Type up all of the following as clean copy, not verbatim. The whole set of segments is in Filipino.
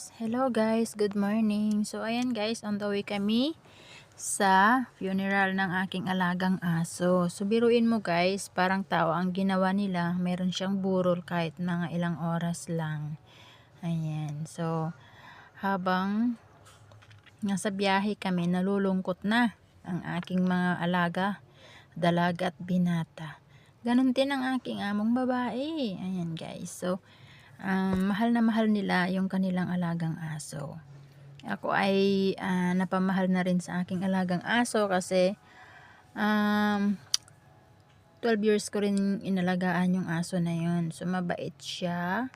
Hello guys, good morning. So ayan guys, on the way kami sa funeral ng aking alagang aso. So biruin mo guys, parang tao ang ginawa nila, meron siyang burol kahit mga ilang oras lang. Ayan, so habang nasa biyahe kami, nalulungkot na ang aking mga alaga, dalaga at binata. Ganon din ang aking among babae. Ayan guys, so mahal na mahal nila yung kanilang alagang aso. Ako ay napamahal na rin sa aking alagang aso kasi 12 years ko rin inalagaan yung aso na yun. So mabait siya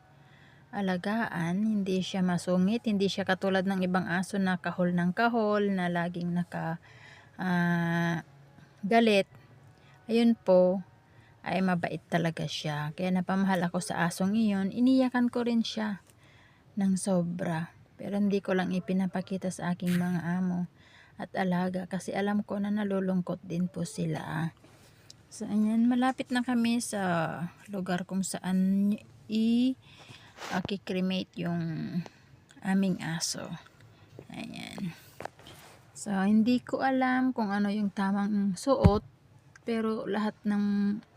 alagaan, hindi siya masungit, hindi siya katulad ng ibang aso na kahol ng kahol, na laging galit. Ayun po ay mabait talaga siya. Kaya napamahal ako sa asong iyon. Iniyakan ko rin siya ng sobra. Pero hindi ko lang ipinapakita sa aking mga amo at alaga kasi alam ko na nalulungkot din po sila. So ayan, malapit na kami sa lugar kung saan i-cremate yung aming aso. Ayan. So hindi ko alam kung ano yung tamang suot, pero lahat ng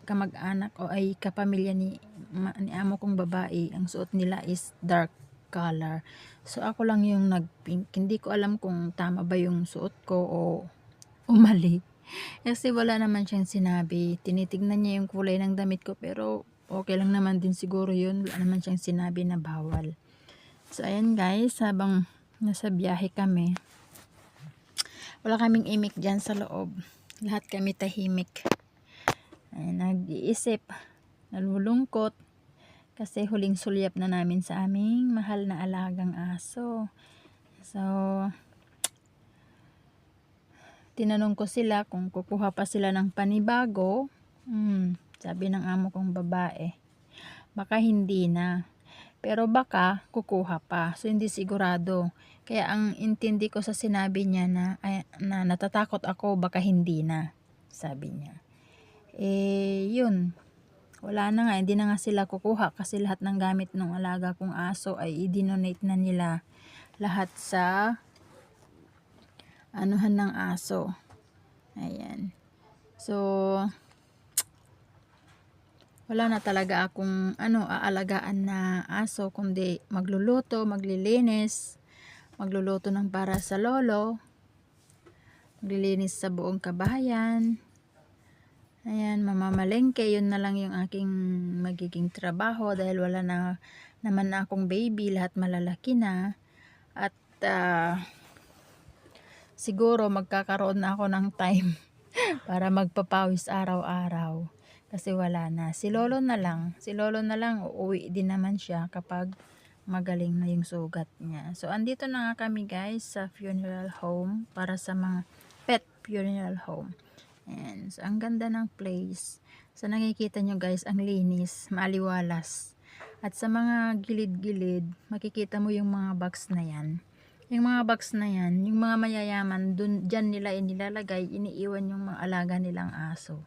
kamag-anak o ay kapamilya ni amo kong babae, ang suot nila is dark color. So ako lang yung nag-pink. Hindi ko alam kung tama ba yung suot ko o mali. Kasi wala naman siyang sinabi. Tinitignan niya yung kulay ng damit ko, pero okay lang naman din siguro yun. Wala naman siyang sinabi na bawal. So ayan guys, habang nasa biyahe kami, wala kaming imik dyan sa loob. Lahat kami tahimik. Ay, nag-iisip, nalulungkot kasi huling sulyap na namin sa aming mahal na alagang aso. So tinanong ko sila kung kukuha pa sila ng panibago. Sabi ng amo kong babae, baka hindi na, pero baka kukuha pa. So hindi sigurado. Kaya ang intindi ko sa sinabi niya na natatakot ako, baka hindi na, sabi niya. Yun, wala na nga, hindi na nga sila kukuha kasi lahat ng gamit ng alaga kong aso ay i-donate na nila lahat sa anuhan ng aso. Ayan. So wala na talaga akong aalagaan na aso, kundi magluluto, maglilinis, magluluto ng para sa lolo, maglilinis sa buong kabahayan. Ayan, mamamalengke, yun na lang yung aking magiging trabaho dahil wala na naman na akong baby, lahat malalaki na. At siguro magkakaroon na ako ng time para magpapawis araw-araw kasi wala na. Si lolo na lang, uuwi din naman siya kapag magaling na yung sugat niya. So andito na nga kami guys sa funeral home para sa mga pet funeral home. And so ang ganda ng place. So nakikita nyo guys, ang linis, maaliwalas. At sa mga gilid-gilid, makikita mo yung mga box na yan. Yung mga box na yan, yung mga mayayaman, dyan nila inilalagay, iniiwan yung mga alaga nilang aso.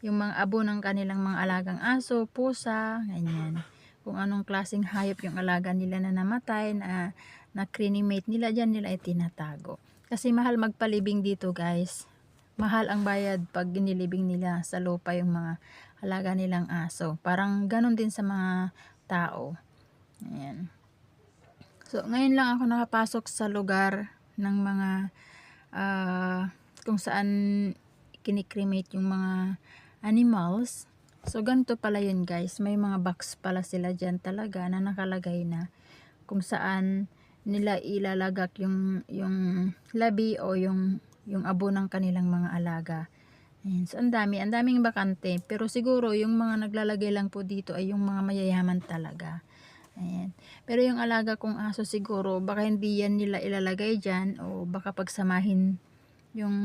Yung mga abo ng kanilang mga alagang aso, pusa, ganyan. Kung anong klaseng hayop yung alaga nila na namatay, na cremate nila, dyan nila itinatago. Kasi mahal magpalibing dito guys. Mahal ang bayad pag ginilibing nila sa lupa yung mga alaga nilang aso. Parang ganun din sa mga tao. Ayan. So ngayon lang ako nakapasok sa lugar ng mga kung saan kinikremate yung mga animals. So ganito pala yun guys, may mga box pala sila dyan talaga na nakalagay na kung saan nila ilalagak yung labi o yung abo ng kanilang mga alaga. Ayan. So ang daming bakante, pero siguro yung mga naglalagay lang po dito ay yung mga mayayaman talaga. Ayan. Pero yung alaga kong aso siguro baka hindi yan nila ilalagay dyan, o baka pagsamahin yung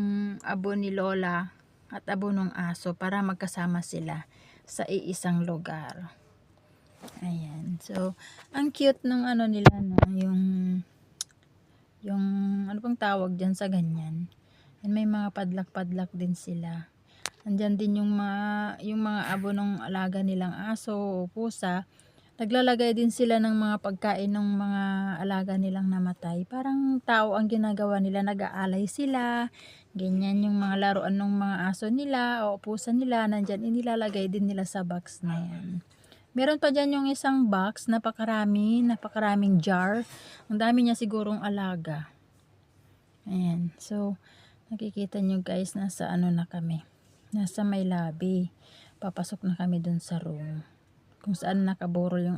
abo ni lola at abo ng aso para magkasama sila sa iisang lugar. Ayan. So ang cute ng nila, no, yung ano pang tawag dyan sa ganyan. And may mga padlak-padlak din sila. Andyan din yung mga abo ng alaga nilang aso o pusa. Naglalagay din sila ng mga pagkain ng mga alaga nilang namatay. Parang tao ang ginagawa nila, nag-aalay sila, ganyan yung mga laruan ng mga aso nila o pusa nila, nandiyan inilalagay din nila sa box na yan. Meron pa diyan yung isang box, napakaraming jar. Ang dami niya sigurong alaga. Ayan. So, nakikita nyo guys, nasa ano na kami. Nasa may lobby. Papasok na kami dun sa room. Kung saan nakaburol yung